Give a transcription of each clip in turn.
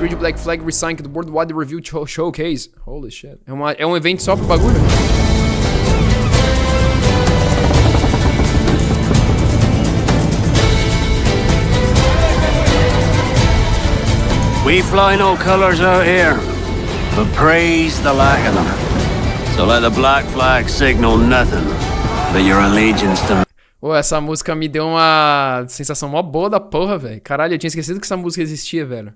Creed Black Flag RESYNCED Worldwide Review Showcase. Holy shit. É um evento só pro bagulho? We fly no colors out here, but praise the lack of them. So let the black flag signal nothing but your allegiance to... Pô, essa música me deu uma sensação mó boa da porra, velho. Caralho, eu tinha esquecido que essa música existia, velho.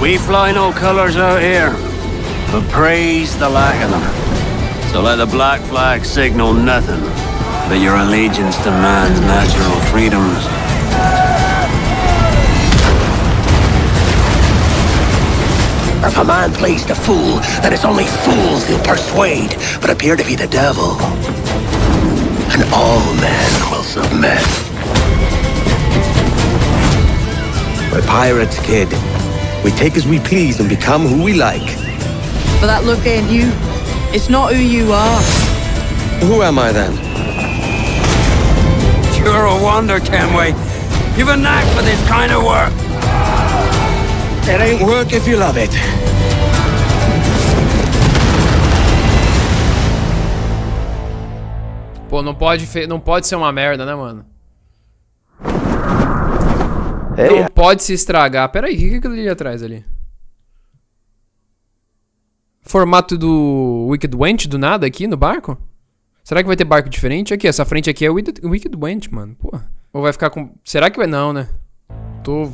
We fly no colors out here, but praise the lack of them. So let the black flag signal nothing but your allegiance to man's natural freedoms. If a man plays the fool, then it's only fools he'll persuade, but appear to be the devil. And all men will submit. We're pirates, kid. We take as we please and become who we like. But that look ain't you. It's not who you are. Who am I then? You're a wonder, Kenway. You've a knack for this kind of work. It ain't work if you love it. Pô, não pode ser uma merda, né, mano? Hey. Não pode se estragar. Pera aí, o que é aquilo ali atrás ali? Formato do Wicked Wench do nada aqui no barco? Será que vai ter barco diferente? Aqui, essa frente aqui é o Wicked Wench, mano. Pô. Ou vai ficar com... Será que vai... Não, né? Tô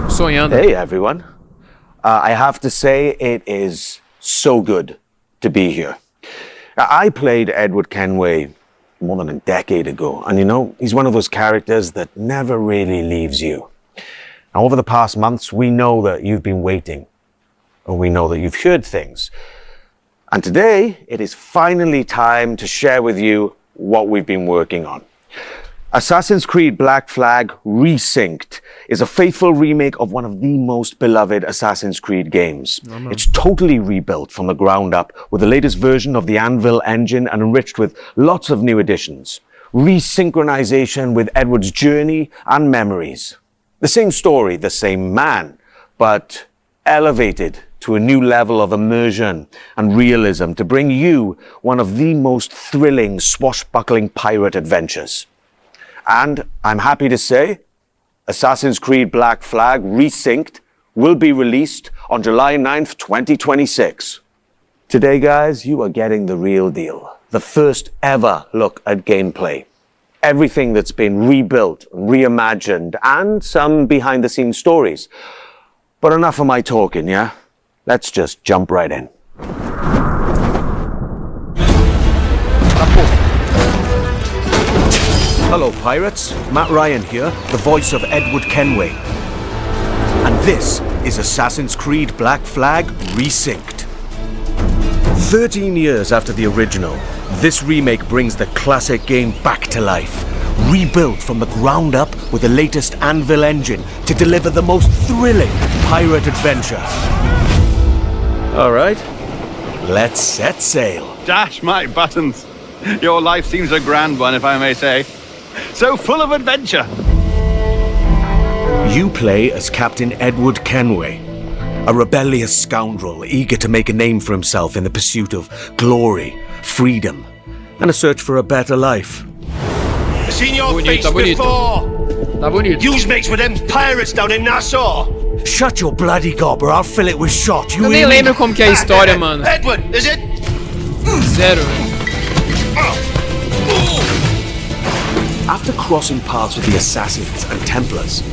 sonhando. Hey everyone. I have to say it is so good to be here. I played Edward Kenway more than a decade ago, and you know, he's one of those characters that never really leaves you. Now, over the past months, we know that you've been waiting, and we know that you've heard things. And today, it is finally time to share with you what we've been working on. Assassin's Creed Black Flag RESYNCED is a faithful remake of one of the most beloved Assassin's Creed games. It's totally rebuilt from the ground up with the latest version of the Anvil engine and enriched with lots of new additions. Resynchronization with Edward's journey and memories. The same story, the same man, but elevated to a new level of immersion and realism to bring you one of the most thrilling swashbuckling pirate adventures. And I'm happy to say, Assassin's Creed Black Flag RESYNCED will be released on July 9th, 2026. Today, guys, you are getting the real deal. The first ever look at gameplay. Everything that's been rebuilt, reimagined, and some behind-the-scenes stories. But enough of my talking, yeah? Let's just jump right in. Hello, pirates. Matt Ryan here, the voice of Edward Kenway. And this is Assassin's Creed Black Flag RESYNCED. 13 years after the original, this remake brings the classic game back to life, rebuilt from the ground up with the latest Anvil engine to deliver the most thrilling pirate adventure. All right, let's set sail. Dash my buttons. Your life seems a grand one, if I may say. So full of adventure. You play as Captain Edward Kenway, a rebellious scoundrel eager to make a name for himself in the pursuit of glory, freedom, and a search for a better life. I've seen your face Tá bonito. before. Tá bonito. You's mates with them pirates down in Nassau. Shut your bloody gob or I'll fill it with shot. You Eu nem hear me? lembro como que é a história, mano. Edward, is it? Zero, velho. After crossing paths with the Assassins and Templars,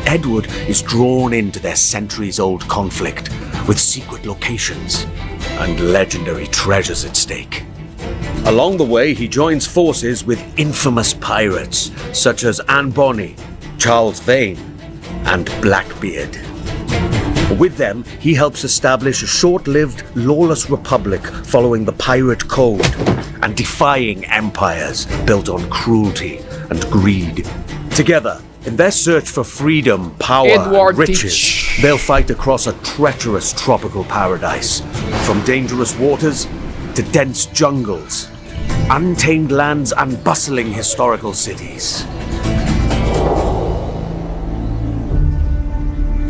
Edward is drawn into their centuries-old conflict with secret locations and legendary treasures at stake. Along the way, he joins forces with infamous pirates such as Anne Bonny, Charles Vane, and Blackbeard. With them, he helps establish a short-lived, lawless republic following the pirate code and defying empires built on cruelty and greed. Together, in their search for freedom, power, Edward riches, Teach. They'll fight across a treacherous tropical paradise, from dangerous waters to dense jungles, untamed lands and bustling historical cities.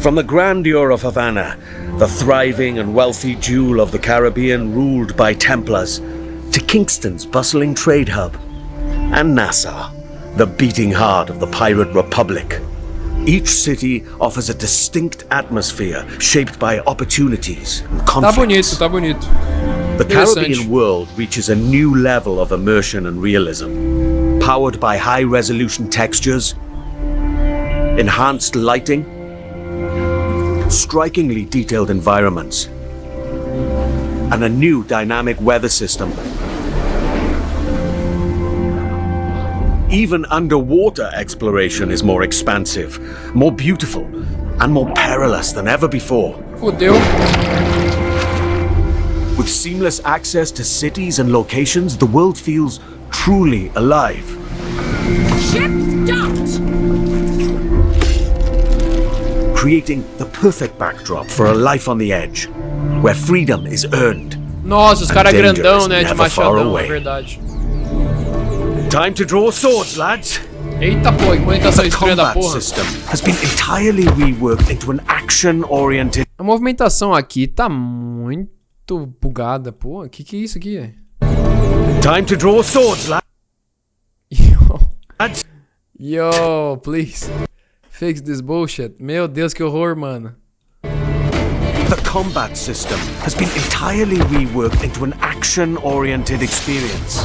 From the grandeur of Havana, the thriving and wealthy jewel of the Caribbean ruled by Templars, to Kingston's bustling trade hub, and Nassau, the beating heart of the Pirate Republic. Each city offers a distinct atmosphere shaped by opportunities and conflicts. Tá bonito. The Caribbean world reaches a new level of immersion and realism, powered by high-resolution textures, enhanced lighting, strikingly detailed environments, and a new dynamic weather system. Even underwater exploration is more expansive, more beautiful, and more perilous than ever before. Fudeu. With seamless access to cities and locations, the world feels truly alive. Ship stopped! Creating the perfect backdrop for a life on the edge, where freedom is earned. Nossa, os caras danger grandão, is né? De never far machadão, é away. verdade. Time to draw swords, lads. Eita, pô, que movimentação The estranha da combat porra. system has been entirely reworked into an action-oriented. A movimentação aqui tá muito bugada, pô. Que é isso aqui? Time to draw swords, lads. Yo, please. Fix this bullshit. Meu Deus, que horror, mano. The combat system has been entirely reworked into an action-oriented experience.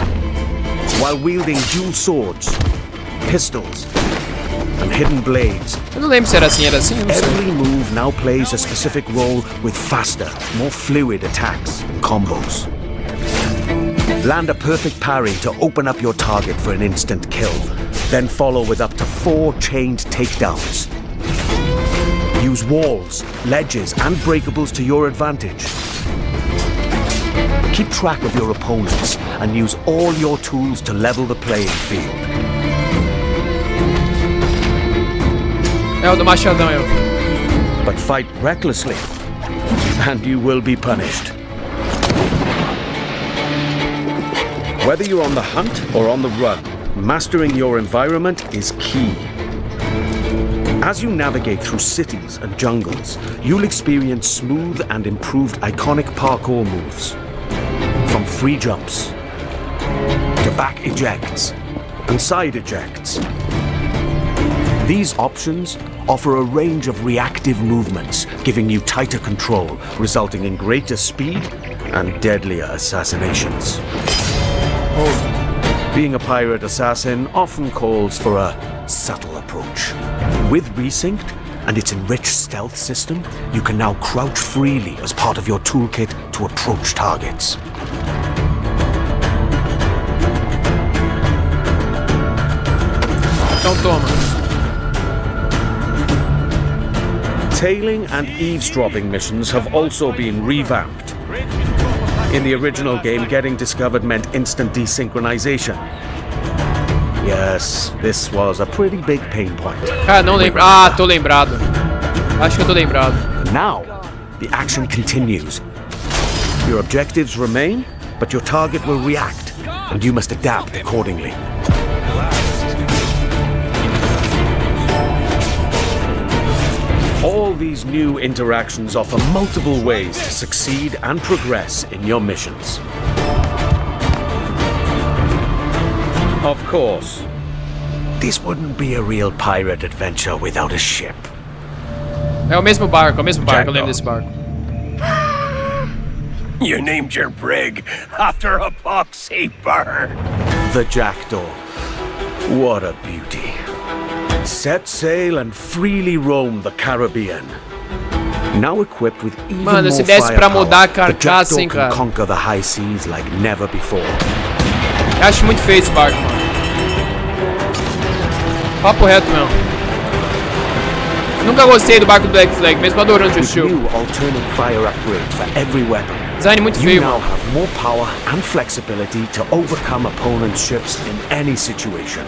While wielding dual swords, pistols, and hidden blades, Eu não lembro se era assim, eu não sei. every move now plays a specific role with faster, more fluid attacks and combos. Land a perfect parry to open up your target for an instant kill, then follow with up to 4 chained takedowns. Use walls, ledges, and breakables to your advantage. Keep track of your opponents and use all your tools to level the playing field. É o do machadão, eu. But fight recklessly, and you will be punished. Whether you're on the hunt or on the run, mastering your environment is key. As you navigate through cities and jungles, you'll experience smooth and improved iconic parkour moves. From free jumps, to back ejects, and side ejects. These options offer a range of reactive movements, giving you tighter control, resulting in greater speed and deadlier assassinations. Being a pirate assassin often calls for a subtle approach. With Resynced and its enriched stealth system, you can now crouch freely as part of your toolkit to approach targets. Então toma. Tailing and eavesdropping missions have also been revamped. In the original game, getting discovered meant instant desynchronization. Yes, this was a pretty big pain point. Cara, não lembro. Ah, tô lembrado. Acho que eu tô lembrado. Now, the action continues. Your objectives remain, but your target will react, and you must adapt accordingly. All these new interactions offer multiple ways to succeed and progress in your missions. Of course, this wouldn't be a real pirate adventure without a ship. É o mesmo barco, eu lembro desse barco. You named your brig after a poxy bird. The Jackdaw. What a beauty. Set sail and freely roam the Caribbean. Now equipped with even Mano, more se desse pra mudar a firepower, the carcaça, Jackdaw hein, can cara. conquer the high seas like never before. Eu acho muito feio esse barco, mano. Papo reto, meu. Nunca gostei do barco do Black Flag, mesmo adorando o With estilo. new alternate fire upgrades for every weapon, Design muito you feio, now mano. have more power and flexibility to overcome opponents' ships in any situation.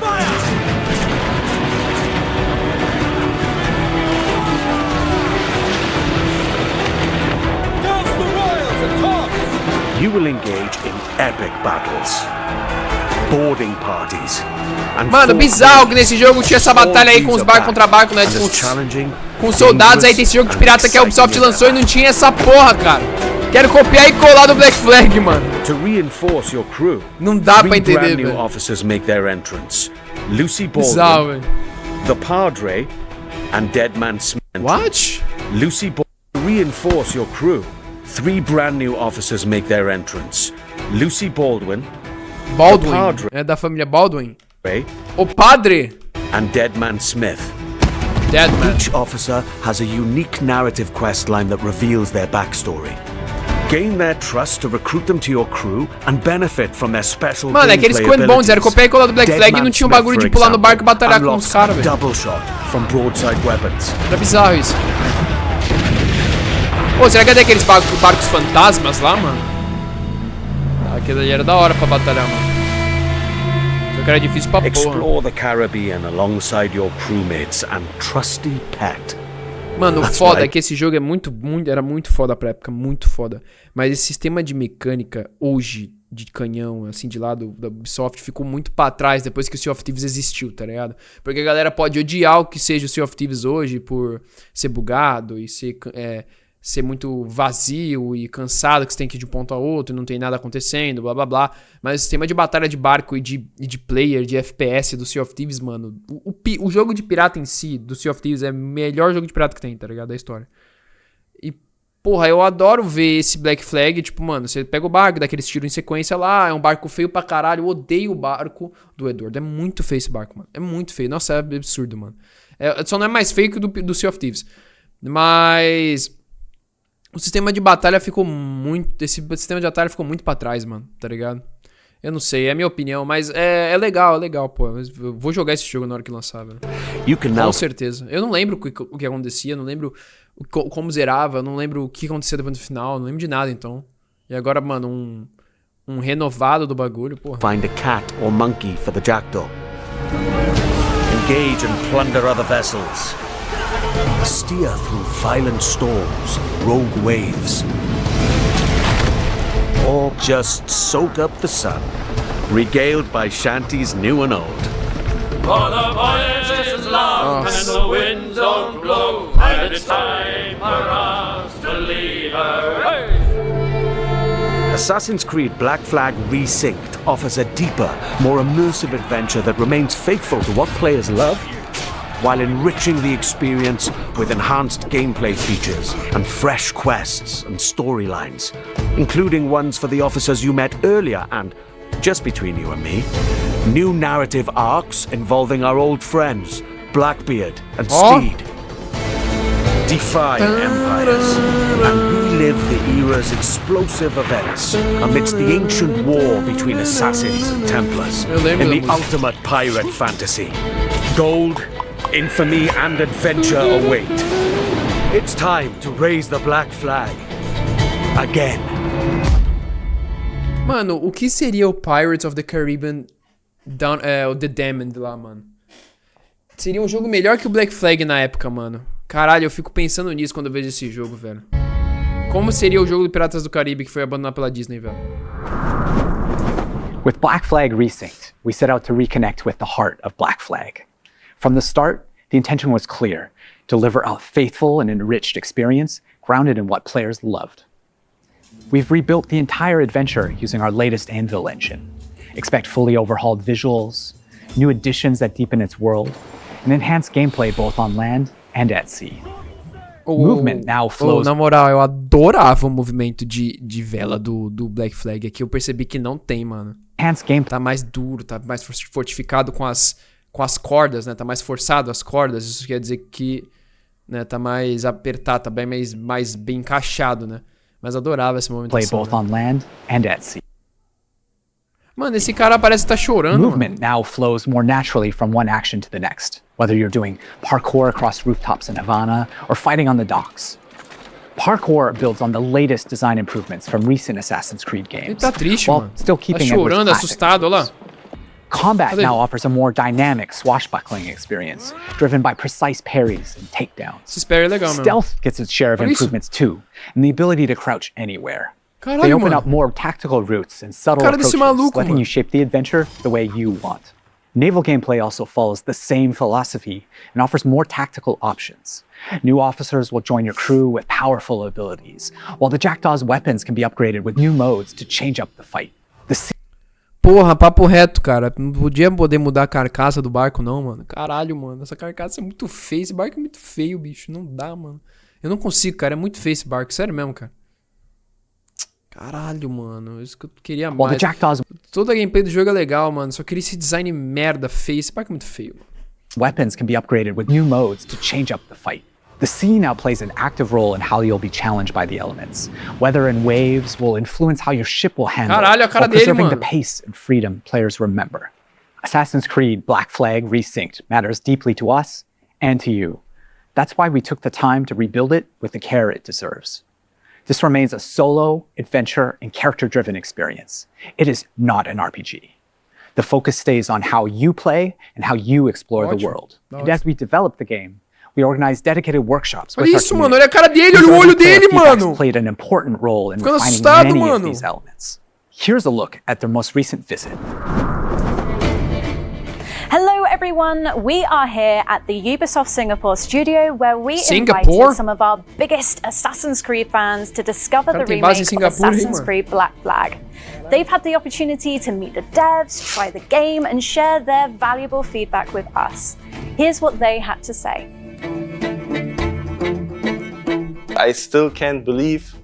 You will engage in epic battles, boarding parties, and Mano, bizarro que nesse jogo tinha essa batalha aí com os barco contra barco, né? Com os soldados. Aí tem esse jogo de pirata que a Ubisoft lançou e não tinha essa porra, cara. Quero copiar e colar do Black Flag, mano. To reinforce your crew, não dá pra entender, brand new velho. officers make their entrance. Lucy Baldwin, bizarro, velho. the Padre, and Deadman Smith. What? Lucy Baldwin. To reinforce your crew, 3 brand new officers make their entrance. Lucy Baldwin, Baldwin. Padre, É da família Baldwin. Ray, O padre. and Deadman Smith. Deadman. Each officer has a unique narrative questline that reveals their backstory. Gain their trust to recruit them to your crew and benefit from their special Mano, é aqueles Squid Bones, era copiar e colar do Black Flag e não tinha o bagulho de pular no barco e batalhar com os caras, velho. Double shot from broadside weapons. Era bizarro isso. Pô, será que é daqueles barcos fantasmas lá, mano? Aquilo ali era da hora pra batalhar, mano. Só que era difícil pra porra. Explore the Caribbean alongside your crewmates and trusty pet. Mano, o foda é que esse jogo é era muito foda pra época, muito foda. Mas esse sistema de mecânica hoje, de canhão, assim, de lado da Ubisoft, ficou muito pra trás depois que o Sea of Thieves existiu, tá ligado? Porque a galera pode odiar o que seja o Sea of Thieves hoje por ser bugado e ser muito vazio e cansado, que você tem que ir de um ponto a outro e não tem nada acontecendo, blá blá blá. Mas o sistema de batalha de barco e de player, de FPS do Sea of Thieves, mano, o jogo de pirata em si, do Sea of Thieves, é o melhor jogo de pirata que tem, tá ligado? Da história. E, porra, eu adoro ver esse Black Flag, tipo, mano, você pega o barco, dá aqueles tiros em sequência lá, é um barco feio pra caralho, eu odeio o barco do Edward, é muito feio esse barco, mano, é muito feio, nossa, é absurdo, mano. Só não é mais feio que o do Sea of Thieves, mas... O sistema de batalha ficou muito... Esse sistema de batalha ficou muito pra trás, mano, tá ligado? Eu não sei, é a minha opinião, mas é legal, pô. Eu vou jogar esse jogo na hora que lançar, velho. Com certeza. Eu não lembro o que acontecia, não lembro como zerava, eu não lembro o que acontecia depois do final, não lembro de nada, então. E agora, mano, um renovado do bagulho, porra. Find a cat or monkey for the jackdaw. Engage and plunder other vessels. Steer through violent storms, rogue waves, or just soak up the sun, regaled by shanties new and old. For the voyage is long and the winds don't blow, and it's time for us to leave her. Hey! Assassin's Creed Black Flag RESYNCED offers a deeper, more immersive adventure that remains faithful to what players love, while enriching the experience with enhanced gameplay features and fresh quests and storylines, including ones for the officers you met earlier and, just between you and me, new narrative arcs involving our old friends, Blackbeard and Steed. Defy empires and relive the era's explosive events amidst the ancient war between assassins and Templars in the ultimate pirate fantasy. Gold, infamy and adventure await. It's time to raise the black flag again. Mano, o que seria o Pirates of the Caribbean The Damned lá, mano? Seria um jogo melhor que o Black Flag na época, mano. Caralho, eu fico pensando nisso quando eu vejo esse jogo, velho. Como seria o jogo de Piratas do Caribe que foi abandonado pela Disney, velho? With Black Flag Resynced, we set out to reconnect with the heart of Black Flag. From the start, the intention was clear: deliver a faithful and enriched experience grounded in what players loved. We've rebuilt the entire adventure using our latest Anvil engine. Expect fully overhauled visuals, new additions that deepen its world, and enhanced gameplay both on land and at sea. Movement now flows. Na moral, eu adorava o movimento de vela do Black Flag. Aqui eu percebi que não tem, mano. Enhanced gameplay. Tá mais duro, tá mais fortificado com as cordas, né? Tá mais forçado as cordas. Isso quer dizer que, né, tá mais apertado, tá bem mais bem encaixado, né? Mas adorava esse momento. Play both on land and at sea. Mano, esse cara parece que tá chorando. Movement now flows more naturally from one action to the next, whether you're doing parkour across rooftops in Havana or fighting on the docks. Parkour builds on the latest design improvements from recent Assassin's Creed games. Ele tá triste, while mano. still keeping tá chorando, assustado, olha lá. Combat now offers a more dynamic swashbuckling experience, driven by precise parries and takedowns. Esse parry é legal, Stealth gets its share of improvements too, and the ability to crouch anywhere. Caralho, They open mano. up more tactical routes and subtle Cara desse approaches, maluco, letting mano. you shape the adventure the way you want. Naval gameplay also follows the same philosophy and offers more tactical options. New officers will join your crew with powerful abilities, while the Jackdaw's weapons can be upgraded with new modes to change up the fight. Porra, papo reto, cara. Não podia poder mudar a carcaça do barco, não, mano. Caralho, mano. Essa carcaça é muito feia. Esse barco é muito feio, bicho. Não dá, mano. Eu não consigo, cara. É muito feio esse barco. Sério mesmo, cara. Caralho, mano. Isso que eu queria mais. Toda a gameplay do jogo é legal, mano. Só queria esse design merda feio. Esse barco é muito feio, mano. Weapons can be upgraded with new modes to change up the fight. The sea now plays an active role in how you'll be challenged by the elements. Weather and waves will influence how your ship will handle, Caralho, a cara while dele, preserving mano. the pace and freedom players remember. Assassin's Creed Black Flag Resynced matters deeply to us and to you. That's why we took the time to rebuild it with the care it deserves. This remains a solo, adventure, and character-driven experience. It is not an RPG. The focus stays on how you play and how you explore the world. And as we develop the game, we organize dedicated workshops with Olha our isso, mano. community. Olha a cara dele. Olha o These olho early player dele, feedbacks mano. played an important role in Ficando refining assustado, many mano. of these elements. Here's a look at their most recent visit. Hello everyone, we are here at the Ubisoft Singapore studio where we Singapore? invited some of our biggest Assassin's Creed fans to discover the tem base em remake of Singapura, hein, Assassin's mano? Creed Black Flag. They've had the opportunity to meet the devs, try the game and share their valuable feedback with us. Here's what they had to say. I still can't believe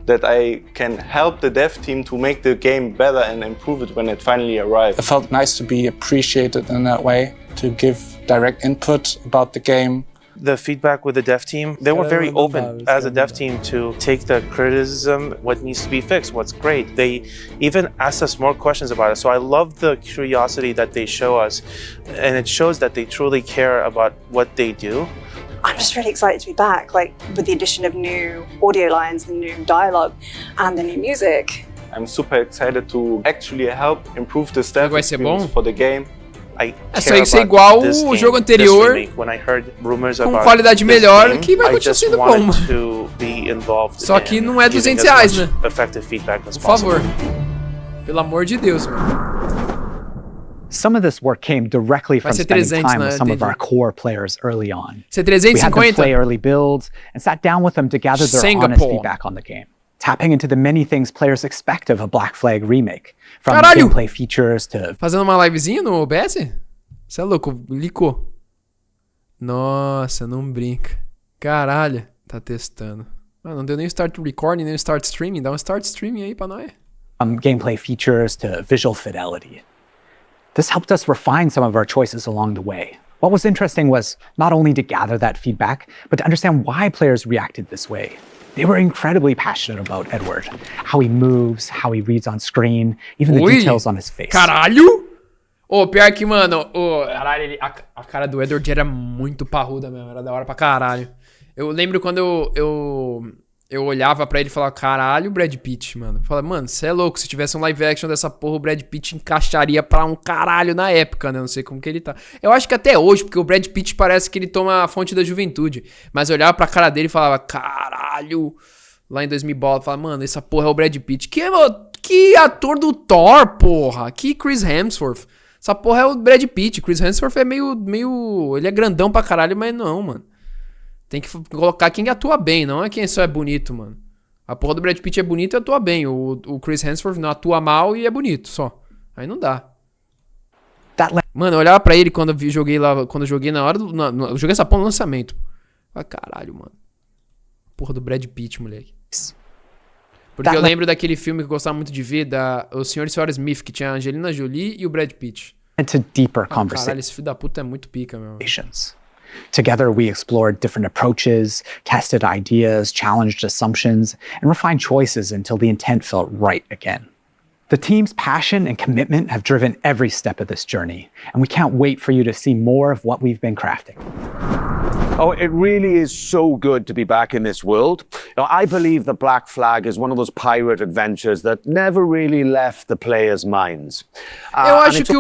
that I can help the dev team to make the game better and improve it when it finally arrives. It felt nice to be appreciated in that way, to give direct input about the game. The feedback with the dev team, they were very open as a dev team to take the criticism, what needs to be fixed, what's great. They even asked us more questions about it. So I love the curiosity that they show us, and it shows that they truly care about what they do. I'm just really excited to be back, like with the addition of new audio lines, the new dialogue, and the new music. I'm super excited to actually help improve the dev experience for the game. I Isso aí ser igual o jogo anterior, when I heard rumors com about qualidade this melhor, game, que vai I continuar just sendo bom, wanted mano. to be involved Só que não é in giving R$200, as né? much effective feedback as Por favor. possible. Pelo amor de Deus, mano. Some of this work came directly from Vai ser spending 300, time né? with some of Entendi. our core players early on. Ser We had them 350? play early builds and sat down with them to gather their honest Singapore. feedback on the game, tapping into the many things players expect of a Black Flag remake, from Caralho! gameplay features to Fazendo uma livezinha no OBS? Você é louco, licou. Nossa, não brinca. Caralho, tá testando. Ah, não deu nem start recording, nem start streaming. Dá um start streaming aí pra nós. gameplay features to visual fidelity. This helped us refine some of our choices along the way. What was interesting was not only to gather that feedback, but to understand why players reacted this way. They were incredibly passionate about Edward, how he moves, how he reads on screen, even the details on his face. Caralho! Ô, pior que, mano, caralho, a cara do Edward era muito parruda mesmo, era da hora pra caralho. Eu lembro quando eu olhava pra ele e falava, caralho, Brad Pitt, mano. Eu falava, mano, cê é louco, se tivesse um live action dessa porra, o Brad Pitt encaixaria pra um caralho na época, né? Não sei como que ele tá. Eu acho que até hoje, porque o Brad Pitt parece que ele toma a fonte da juventude. Mas eu olhava pra cara dele e falava, caralho, lá em 2000 bola, eu falava, mano, essa porra é o Brad Pitt. Que ator do Thor, porra. Que Chris Hemsworth. Essa porra é o Brad Pitt. Chris Hemsworth é meio... Ele é grandão pra caralho, mas não, mano. Tem que colocar quem atua bem, não é quem só é bonito, mano. A porra do Brad Pitt é bonito e atua bem. O Chris Hemsworth não atua mal e é bonito, só. Aí não dá. Mano, eu olhava pra ele quando eu joguei lá... Quando eu joguei na hora do... eu joguei essa porra no lançamento. Ah, caralho, mano. Porra do Brad Pitt, moleque. Porque eu lembro daquele filme que eu gostava muito de ver, O Sr. e Sra. Smith, que tinha a Angelina Jolie e o Brad Pitt. To deeper Caralho, esse filho da puta é muito pica, meu. Together, we explored different approaches, tested ideas, challenged assumptions, and refined choices until the intent felt right again. The team's passion and commitment have driven every step of this journey, and we can't wait for you to see more of what we've been crafting. Oh, it really is so good to be back in this world. Now, I believe the Black Flag is one of those pirate adventures that never really left the players' minds. Eu acho que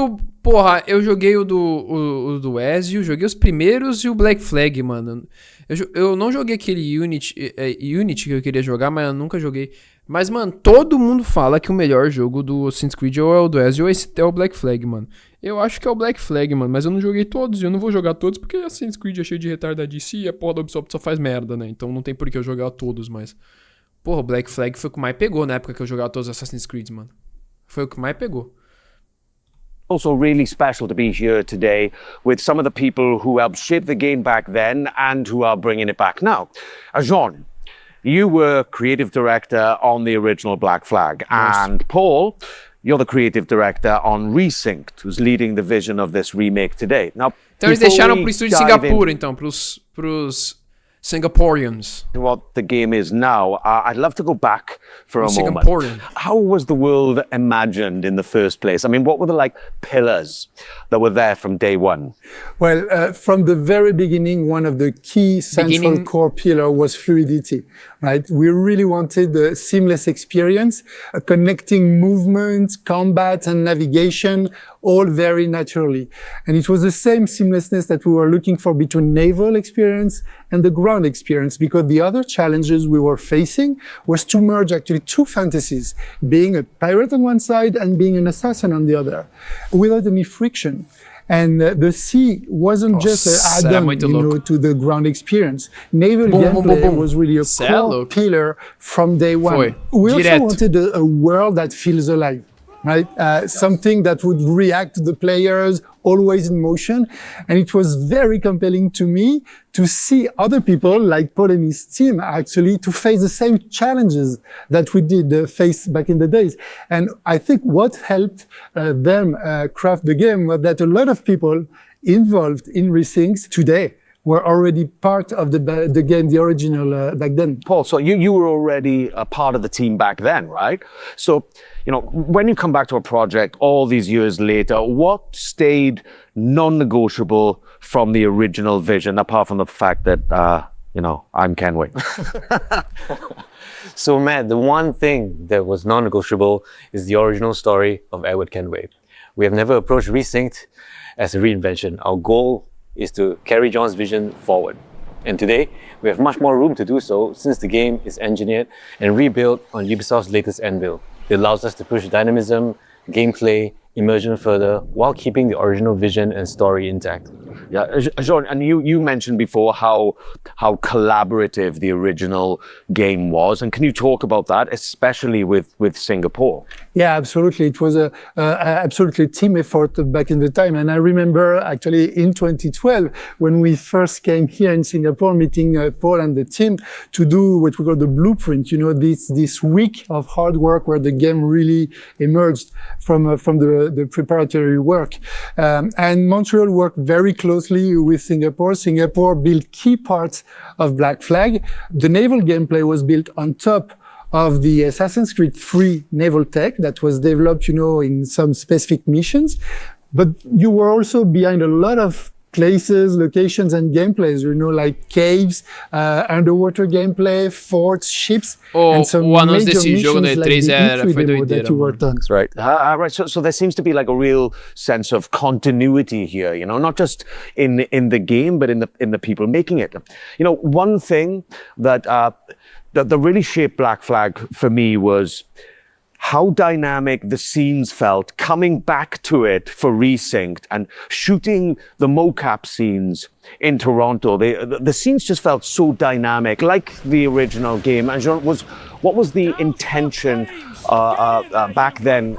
Porra, eu joguei o do Ezio, joguei os primeiros e o Black Flag, mano. Eu não joguei aquele Unity que eu queria jogar, mas eu nunca joguei. Mas, mano, todo mundo fala que o melhor jogo do Assassin's Creed ou é o do Ezio ou é o Black Flag, mano. Eu acho que é o Black Flag, mano, mas eu não joguei todos. E eu não vou jogar todos porque Assassin's Creed é cheio de retardadice e a porra da Ubisoft só faz merda, né? Então não tem por que eu jogar todos, mas... Porra, o Black Flag foi o que mais pegou na época que eu jogava todos os Assassin's Creed, mano. Foi o que mais pegou. Also really special to be here today with some of the people who helped shape the game back then and who are bringing it back now. Jean, you were creative director on the original Black Flag, and Paul, you're the creative director on RESYNCED, who's leading the vision of this remake today. Now, então eles deixaram pro estúdio de Singapura, então, pros Singaporeans. What the game is now, I'd love to go back for a moment. Singaporean. How was the world imagined in the first place? I mean, what were the pillars that were there from day one? Well, from the very beginning, one of the key central core pillar was fluidity, right? We really wanted a seamless experience, connecting movement, combat, and navigation, all very naturally. And it was the same seamlessness that we were looking for between naval experience and the ground experience, because the other challenges we were facing was to merge actually two fantasies, being a pirate on one side and being an assassin on the other, without any friction. And the sea wasn't just an add-on, to the ground experience. Naval gameplay was really a core pillar from day one. We also wanted a world that feels alive, right? Something that would react to the players, always in motion. And it was very compelling to me to see other people like Paul and his team actually to face the same challenges that we did face back in the days. And I think what helped them craft the game was that a lot of people involved in RESYNCED today were already part of the game, the original back then. Paul, so you were already a part of the team back then, right? So, when you come back to a project all these years later, what stayed non-negotiable from the original vision, apart from the fact that, I'm Kenway? So, Matt, the one thing that was non-negotiable is the original story of Edward Kenway. We have never approached RESYNCED as a reinvention. Our goal is to carry John's vision forward. And today, we have much more room to do so since the game is engineered and rebuilt on Ubisoft's latest Anvil. It allows us to push dynamism, gameplay, immersion further while keeping the original vision and story intact. Yeah, Jean, and you mentioned before how collaborative the original game was, and can you talk about that, especially with Singapore? Yeah, absolutely. It was a absolutely team effort back in the time, and I remember actually in 2012 when we first came here in Singapore, meeting Paul and the team to do what we call the blueprint. This week of hard work where the game really emerged from the preparatory work, and Montreal worked very closely with Singapore. Singapore built key parts of Black Flag. The naval gameplay was built on top of the Assassin's Creed 3 naval tech that was developed, in some specific missions. But you were also behind a lot of places, locations, and gameplays, like caves, underwater gameplay, forts, ships, and some major missions like the E3 demo that you worked on. Right. Right. So there seems to be like a real sense of continuity here, not just in the game, but in the people making it. One thing that really shaped Black Flag for me was how dynamic the scenes felt coming back to it for RESYNCED and shooting the mocap scenes in Toronto. The scenes just felt so dynamic, like the original game. And what was the intention back then,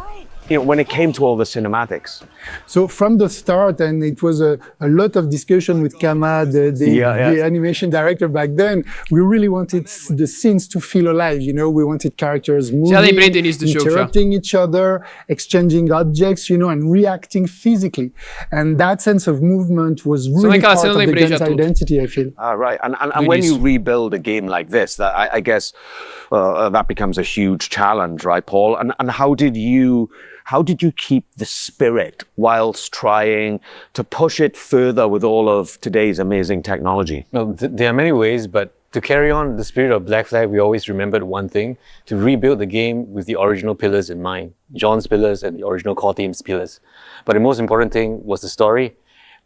when it came to all the cinematics? So from the start, and it was a lot of discussion with Kama, the animation director back then, we really wanted the scenes to feel alive. We wanted characters moving, interrupting each other, exchanging objects, and reacting physically. And that sense of movement was really part of the game's identity, I feel. Right. And when you rebuild a game like this, I guess that becomes a huge challenge, right, Paul? And how did you keep the spirit whilst trying to push it further with all of today's amazing technology? Well, there are many ways, but to carry on the spirit of Black Flag, we always remembered one thing: to rebuild the game with the original pillars in mind, John's pillars and the original core team's pillars. But the most important thing was the story.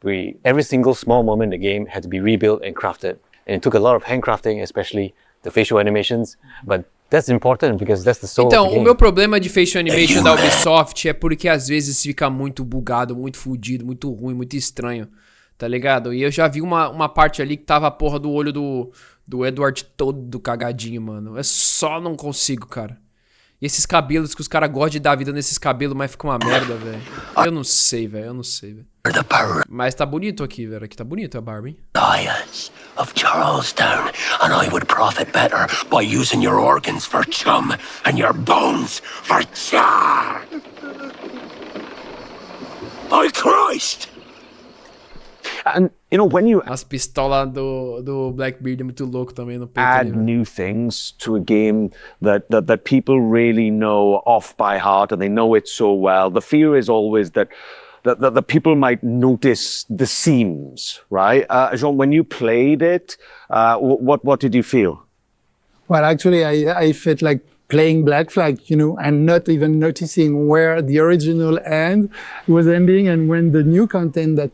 Every single small moment in the game had to be rebuilt and crafted. And it took a lot of handcrafting, especially the facial animations, but That's important because that's the soul Então, of the game. o meu problema de facial animation da Ubisoft é porque às vezes fica muito bugado, muito fudido, muito ruim, muito estranho, tá ligado? E eu já vi uma parte ali que tava a porra do olho do Edward todo cagadinho, mano. Eu só não consigo, cara. E esses cabelos que os caras gostam de dar vida nesses cabelos, mas fica uma merda, velho. Eu não sei, velho. Mas tá bonito aqui, velho. Aqui tá bonito a Barbie. Lions of Charlestown, and I would profit better by using your organs for chum and your bones for char. By Christ! And you know, when you As pistolas do Blackbeard é muito louco também no peito. add new things to a game that people really know off by heart and they know it so well, the fear is always that the people might notice the seams, right? Jean, when you played it, what did you feel? Well, actually, I felt like playing Black Flag, you know, and not even noticing where the original end was ending and when the new content that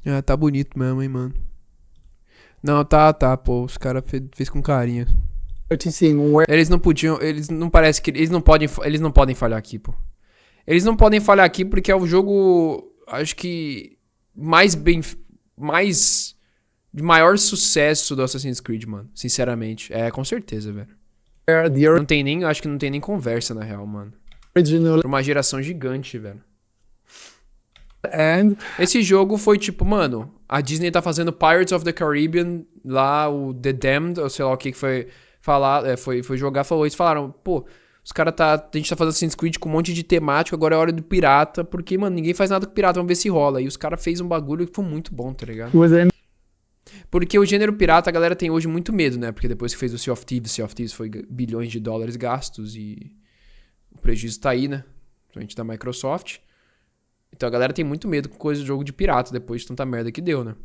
Ah, tá bonito mesmo, hein, mano. Não, tá, pô. Os caras fez com carinho. Eles não podiam, não podem falhar aqui, pô. Eles não podem falhar aqui porque é o jogo, acho que de maior sucesso do Assassin's Creed, mano. Sinceramente. É, com certeza, velho. Acho que não tem nem conversa, na real, mano. Pra uma geração gigante, velho. Esse jogo foi tipo, mano, a Disney tá fazendo Pirates of the Caribbean, lá o The Damned, ou sei lá o que foi falar, foi jogar, falou isso, falaram, pô, a gente tá fazendo Assassin's Creed com um monte de temático, agora é hora do pirata, porque, mano, ninguém faz nada com pirata, vamos ver se rola. E os caras fez um bagulho que foi muito bom, tá ligado? Porque o gênero pirata a galera tem hoje muito medo, né? Porque depois que fez o Sea of Thieves foi bilhões de dólares gastos e o prejuízo tá aí, né? Principalmente da Microsoft. Então a galera tem muito medo com coisa de jogo de pirata depois de tanta merda que deu, né?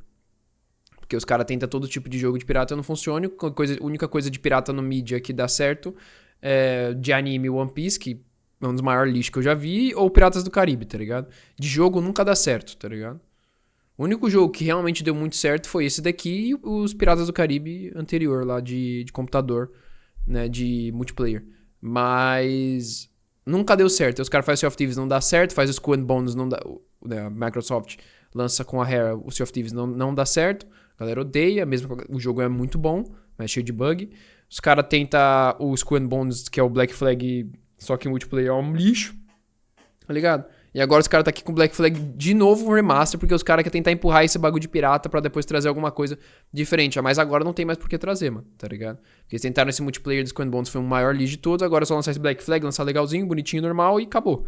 Porque os caras tentam todo tipo de jogo de pirata e não funciona. A única coisa de pirata no mídia que dá certo é de anime One Piece, que é um dos maiores lixos que eu já vi, ou Piratas do Caribe, tá ligado? De jogo nunca dá certo, tá ligado? O único jogo que realmente deu muito certo foi esse daqui e os Piratas do Caribe anterior lá de computador, né? De multiplayer. Mas nunca deu certo. Os caras fazem Sea of Thieves, não dá certo. Faz o Skull and Bones, não dá. Né, a Microsoft lança com a Rare o Sea of Thieves, não dá certo. A galera odeia, mesmo o jogo é muito bom, mas cheio de bug. Os caras tentam o Skull and Bones, que é o Black Flag, só que o multiplayer é um lixo. Tá ligado? E agora os caras tá aqui com o Black Flag de novo, um remaster, porque os caras querem tentar empurrar esse bagulho de pirata pra depois trazer alguma coisa diferente. Mas agora não tem mais por que trazer, mano, tá ligado? Porque eles tentaram esse multiplayer do Skull and Bones, foi o maior lixo de todos, agora é só lançar esse Black Flag, lançar legalzinho, bonitinho, normal e acabou.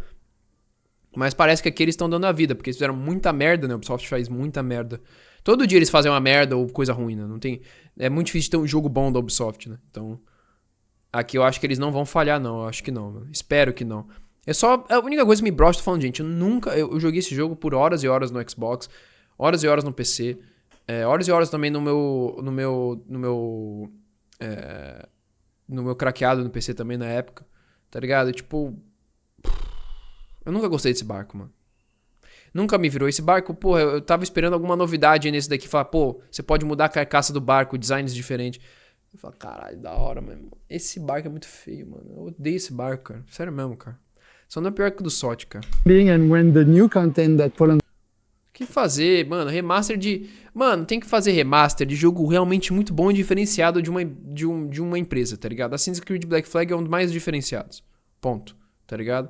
Mas parece que aqui eles estão dando a vida, porque eles fizeram muita merda, né? O Ubisoft faz muita merda. Todo dia eles fazem uma merda ou coisa ruim, né? Não tem... É muito difícil ter um jogo bom da Ubisoft, né? Então, aqui eu acho que eles não vão falhar, não. Eu acho que não, mano. Espero que não. É só... A única coisa que me brocha, tô falando, gente, eu joguei esse jogo por horas e horas no Xbox, horas e horas no PC, horas e horas também no meu craqueado no PC também na época, tá ligado? Tipo... Eu nunca gostei desse barco, mano. Nunca me virou esse barco, porra, eu tava esperando alguma novidade nesse daqui, falar, pô, você pode mudar a carcaça do barco, designs diferentes. Eu falo, caralho, da hora, mano. Esse barco é muito feio, mano. Eu odeio esse barco, cara. Sério mesmo, cara. Só não é pior que o do SOT, cara. And when the new content that Poland... O que fazer, mano? Remaster de... Mano, tem que fazer remaster de jogo realmente muito bom e diferenciado de uma empresa, tá ligado? Assassin's Creed Black Flag é um dos mais diferenciados. Ponto. Tá ligado?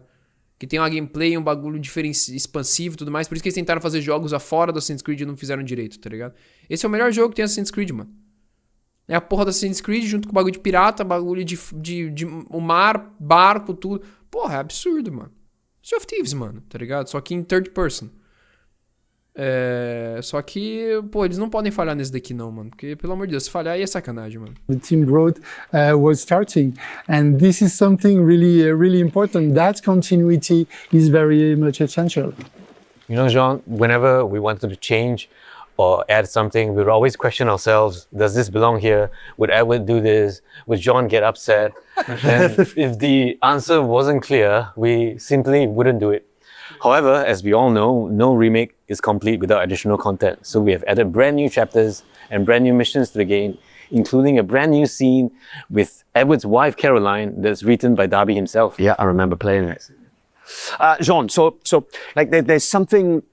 Que tem uma gameplay, um bagulho expansivo e tudo mais. Por isso que eles tentaram fazer jogos afora do Assassin's Creed e não fizeram direito, tá ligado? Esse é o melhor jogo que tem Assassin's Creed, mano. É a porra do Assassin's Creed junto com o bagulho de pirata, bagulho de o mar, barco, tudo. Porra, é absurdo, mano. Sea of Thieves, mano, tá ligado? Só que em third person. Só que, pô, eles não podem falhar nesse daqui não, mano. Porque, pelo amor de Deus, se falhar aí é sacanagem, mano. The team wrote was starting. And this is something really important. That continuity is very much essential. You know, Jean, whenever we wanted to change or add something, we would always question ourselves, does this belong here? Would Edward do this? Would John get upset? And if the answer wasn't clear, we simply wouldn't do it. However, as we all know, no remake is complete without additional content. So we have added brand new chapters and brand new missions to the game, including a brand new scene with Edward's wife, Caroline, that's written by Darby himself. Yeah, I remember playing it. Jean, so like there's something,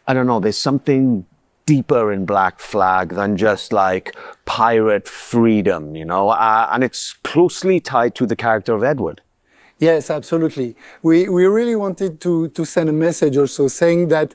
I don't know, there's something deeper in Black Flag than just like pirate freedom, you know, and it's closely tied to the character of Edward. Yes, absolutely. We really wanted to send a message also saying that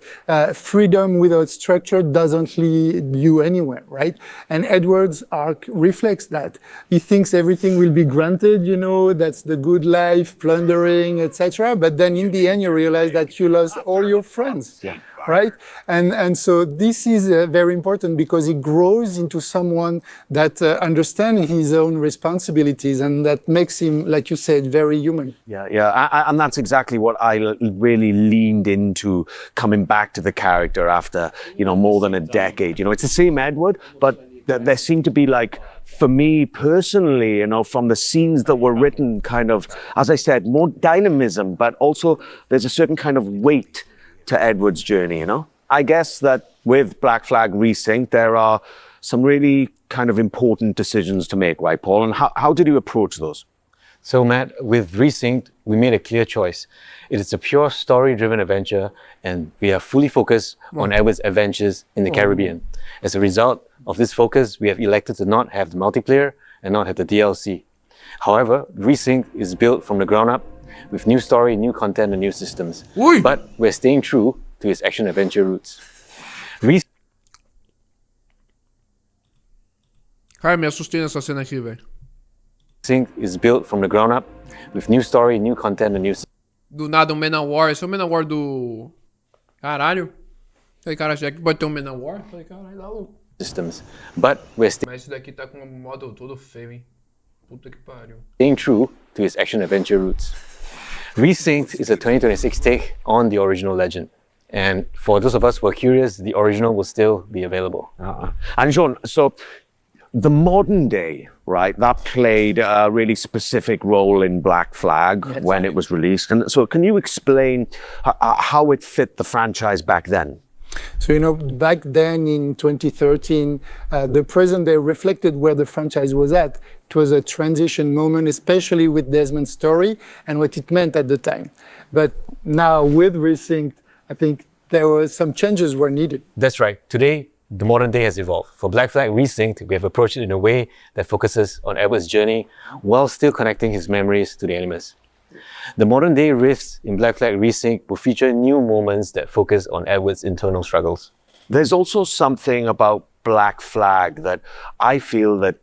freedom without structure doesn't lead you anywhere, right? And Edward's arc reflects that. He thinks everything will be granted, you know, that's the good life, plundering, etc. But then in the end, you realize that you lost all your friends. Yeah. Right? And so this is very important because he grows into someone that understands his own responsibilities and that makes him, like you said, very human. Yeah. And that's exactly what I really leaned into coming back to the character after, you know, more than a decade. You know, it's the same Edward, but there seemed to be like, for me personally, you know, from the scenes that were written kind of, as I said, more dynamism, but also there's a certain kind of weight to Edward's journey, you know? I guess that with Black Flag Resynced, there are some really kind of important decisions to make, right, Paul? And how did you approach those? So, Matt, with Resynced, we made a clear choice. It is a pure story-driven adventure, and we are fully focused on Edward's adventures in the Caribbean. As a result of this focus, we have elected to not have the multiplayer and not have the DLC. However, Resynced is built from the ground up, with new story, new content, and new systems. But we're staying true to its action-adventure roots. Cara, me assustei nessa cena aqui, velho. Resynced is built from the ground up, with new story, new content, and new systems. Do nada, Manowar. Esse é o Manowar do... Caralho. Falei, cara, já que pode ter Manowar? Falei, caralho, dá louco. Systems. But we're Mas esse daqui tá com um modo todo feio, hein? Puta que pariu. Staying true to its action-adventure roots. Resynced is a 2026 take on the original legend. And for those of us who are curious, the original will still be available. And Jean, so the modern day, right, that played a really specific role in Black Flag when it was released. And so can you explain how it fit the franchise back then? So, you know, back then in 2013, the present day reflected where the franchise was at. It was a transition moment, especially with Desmond's story and what it meant at the time. But now with Resynced, I think there were some changes were needed. That's right. Today, the modern day has evolved. For Black Flag Resynced, we have approached it in a way that focuses on Edward's journey while still connecting his memories to the Animus. The modern day riffs in Black Flag Resynced will feature new moments that focus on Edward's internal struggles. There's also something about Black Flag that I feel that,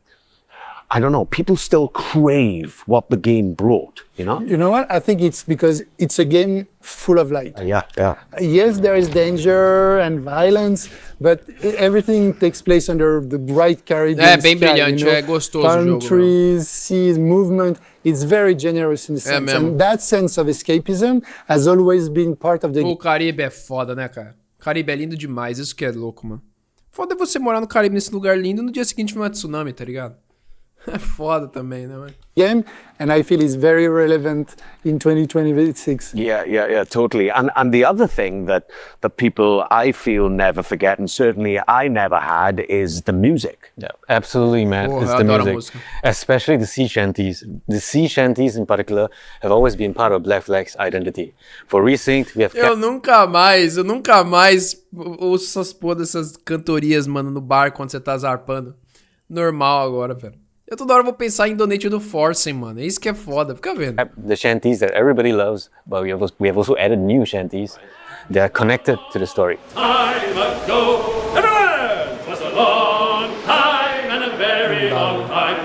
I don't know, people still crave what the game brought, you know? You know what? I think it's because it's a game full of light. Yeah. Yes, there is danger and violence, but everything takes place under the bright Caribbean bem sky, brilhante, you know? é gostoso Palm o jogo. trees, seas, movement. It's very generous in the sense. mesmo. And that sense of escapism has always been part of the game. O Caribe é foda, né, cara? Caribe é lindo demais, isso que é louco, mano. Foda é você morar no Caribe, nesse lugar lindo, no dia seguinte vir uma tsunami, tá ligado? É foda também, né, mano? Game, and I feel it's very relevant in 2026. Yeah, totally. And the other thing that people, I feel, never forget, and certainly I never had, is the music. Yeah, absolutely, man. It's the music. Especially the sea shanties. The sea shanties in particular have always been part of Black Flag's identity. For Resynced, we have Eu nunca mais ouço essas porra dessas cantorias, mano, no bar quando você tá zarpando. Normal agora, velho. Eu toda hora vou pensar em Donate do Forcing, mano. É isso que é foda. Fica vendo. The shanties that everybody loves, but we have also added new shanties. They are connected to the story. Time ago, everywhere was a long time and a very long time.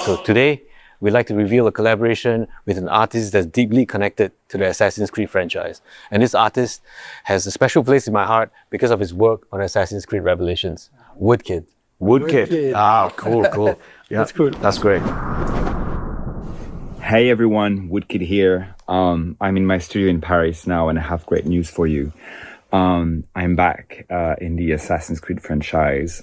So today, we'd like to reveal a collaboration with an artist that's deeply connected to the Assassin's Creed franchise. And this artist has a special place in my heart because of his work on Assassin's Creed Revelations. Woodkid. Ah, cool. Yeah, that's cool. That's great. Hey everyone, Woodkid here. I'm in my studio in Paris now and I have great news for you. I'm back in the Assassin's Creed franchise,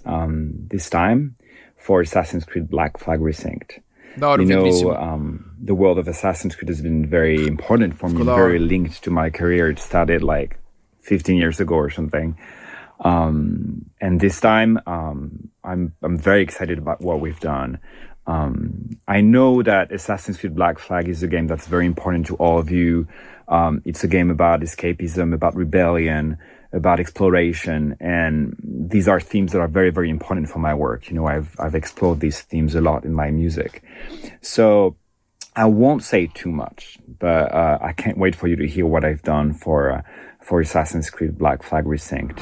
this time for Assassin's Creed Black Flag Resynced. You know, the world of Assassin's Creed has been very important for me, very linked to my career. It started like 15 years ago or something. And this time, I'm very excited about what we've done. I know that Assassin's Creed Black Flag is a game that's very important to all of you. It's a game about escapism, about rebellion, about exploration, and these are themes that are very, very important for my work. You know, I've explored these themes a lot in my music. So I won't say too much, but I can't wait for you to hear what I've done for Assassin's Creed Black Flag Resynced.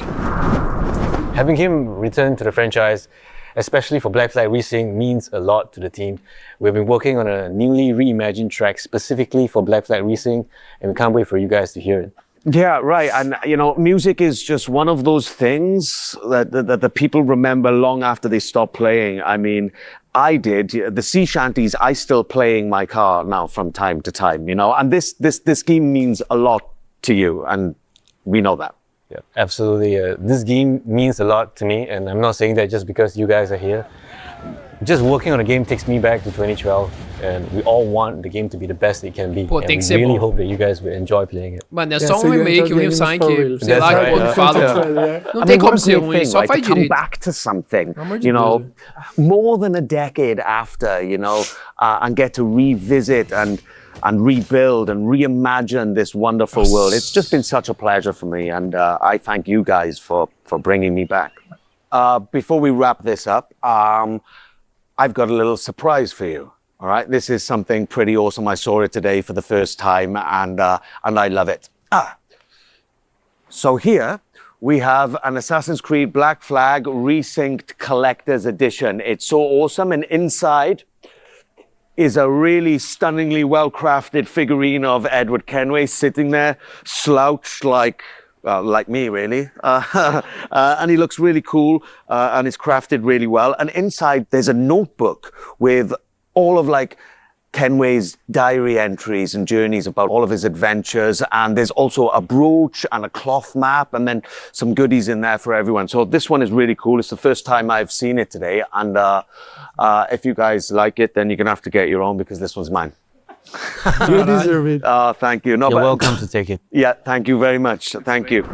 Having him return to the franchise, especially for Black Flag Resynced, means a lot to the team. We've been working on a newly reimagined track specifically for Black Flag Resynced, and we can't wait for you guys to hear it. Yeah, right. And, you know, music is just one of those things that the people remember long after they stop playing. I mean, I did. The sea shanties, I still play in my car now from time to time, you know, and this game means a lot to you, and we know that. Yeah, absolutely. This game means a lot to me, and I'm not saying that just because you guys are here. Just working on a game takes me back to 2012, and we all want the game to be the best it can be. Pô, and tem we que ser really bom. hope that you guys will enjoy playing it. Mano, é só um remake, um resign que, sei lá, que o outro fala. Não tem como ser ruim, só faz come direito. back to something, de you know, Deus. more than a decade after, you know, and get to revisit and rebuild and reimagine this wonderful world. It's just been such a pleasure for me, and I thank you guys for bringing me back. Before we wrap this up, I've got a little surprise for you. All right, this is something pretty awesome. I saw it today for the first time, and I love it. So here we have an Assassin's Creed Black Flag Resynced Collector's Edition. It's so awesome, and inside is a really stunningly well-crafted figurine of Edward Kenway sitting there, slouched like me, really. And he looks really cool, and it's crafted really well. And inside, there's a notebook with all of, like, Kenway's diary entries and journeys about all of his adventures. And there's also a brooch and a cloth map, and then some goodies in there for everyone. So this one is really cool. It's the first time I've seen it today. And if you guys like it, then you're going to have to get your own, because this one's mine. You deserve it. Thank you. No, You're welcome to take it. Yeah, thank you very much. Thank you.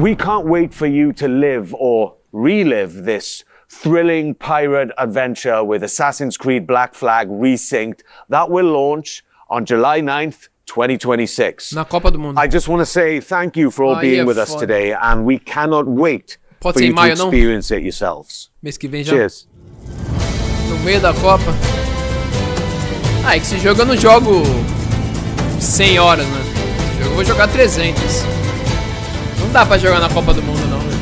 We can't wait for you to live or relive this thrilling pirate adventure with Assassin's Creed Black Flag Resynced. That will launch on July 9th, 2026. Na Copa do Mundo. I just want to say thank you for all being with us today, and we cannot wait Pode for ser you em to maio, não? experience it yourselves. Mês que vem já. Cheers. No meio da Copa. Ah, é que esse jogo eu não jogo 100 horas, né? Esse jogo eu vou jogar 300. Não dá pra jogar na Copa do Mundo, não, velho.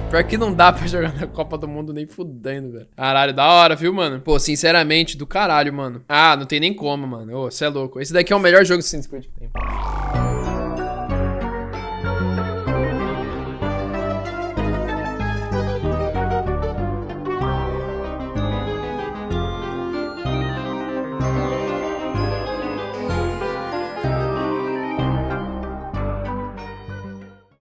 Pior que não dá pra jogar na Copa do Mundo nem fudendo, velho. Caralho, da hora, viu, mano? Pô, sinceramente, do caralho, mano. Ah, não tem nem como, mano. Ô, cê é louco. Esse daqui é o melhor jogo de Assassin's Creed que tem.